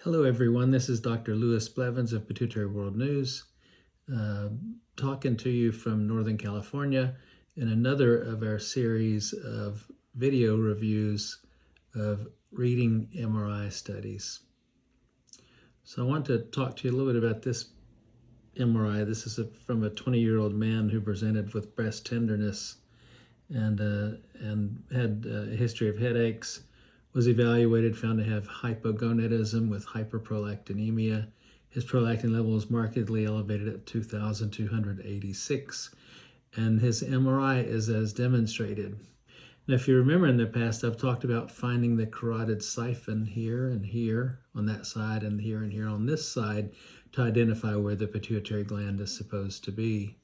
Hello everyone, this is Dr. Louis Blevins of Pituitary World News, talking to you from Northern California in another of our series of video reviews of reading MRI studies. So I want to talk to you a little bit about this MRI. This is from a 20-year-old man who presented with breast tenderness and had a history of headaches, was evaluated, found to have hypogonadism with hyperprolactinemia. His prolactin level was markedly elevated at 2,286, and his MRI is as demonstrated. Now, if you remember in the past, I've talked about finding the carotid siphon here and here on that side and here on this side to identify where the pituitary gland is supposed to be.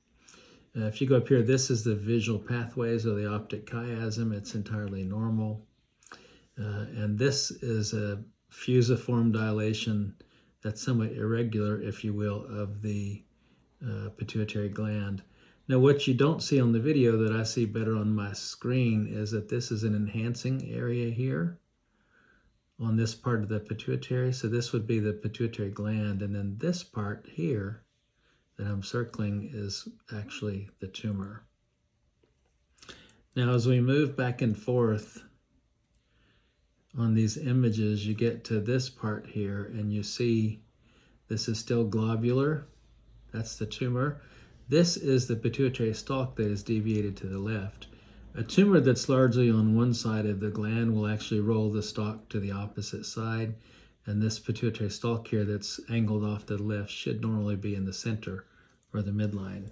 If you go up here, this is the visual pathways or the optic chiasm. It's entirely normal. And this is a fusiform dilation that's somewhat irregular, if you will, of the pituitary gland. Now, what you don't see on the video that I see better on my screen is that this is an enhancing area here on this part of the pituitary. So this would be the pituitary gland, and then this part here that I'm circling is actually the tumor. Now, as we move back and forth on these images, you get to this part here and you see this is still globular. That's the tumor. This is the pituitary stalk that is deviated to the left. A tumor that's largely on one side of the gland will actually roll the stalk to the opposite side, and this pituitary stalk here that's angled off to the left should normally be in the center or the midline.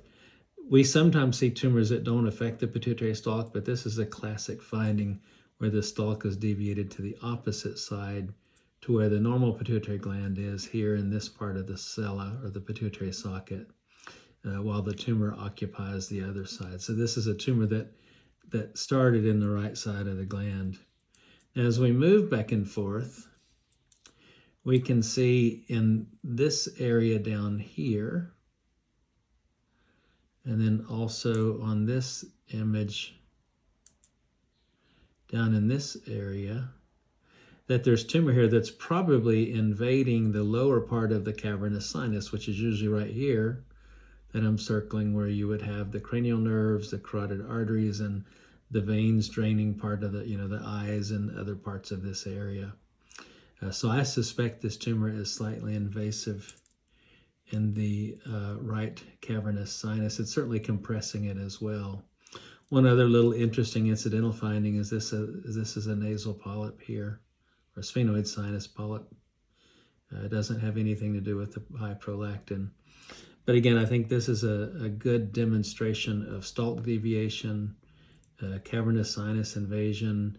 We sometimes see tumors that don't affect the pituitary stalk, but this is a classic finding where the stalk is deviated to the opposite side to where the normal pituitary gland is here in this part of the sella or the pituitary socket, while the tumor occupies the other side. So this is a tumor that started in the right side of the gland. As we move back and forth, we can see in this area down here, and then also on this image down in this area, that there's tumor here that's probably invading the lower part of the cavernous sinus, which is usually right here that I'm circling, where you would have the cranial nerves, the carotid arteries, and the veins draining part of the, the eyes and other parts of this area. So I suspect this tumor is slightly invasive in the right cavernous sinus. It's certainly compressing it as well. One other little interesting incidental finding is this is a nasal polyp here, or a sphenoid sinus polyp. It doesn't have anything to do with the high prolactin. But again, I think this is a good demonstration of stalk deviation, cavernous sinus invasion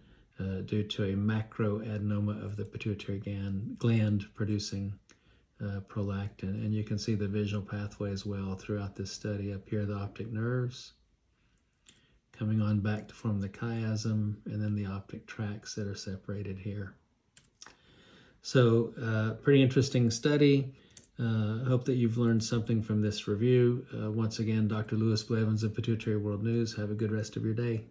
due to a macroadenoma of the pituitary gland producing prolactin. And you can see the visual pathways well throughout this study. Up here, the optic nerves coming on back to form the chiasm, and then the optic tracts that are separated here. So pretty interesting study. Hope that you've learned something from this review. Once again, Dr. Louis Blevins of Pituitary World News. Have a good rest of your day.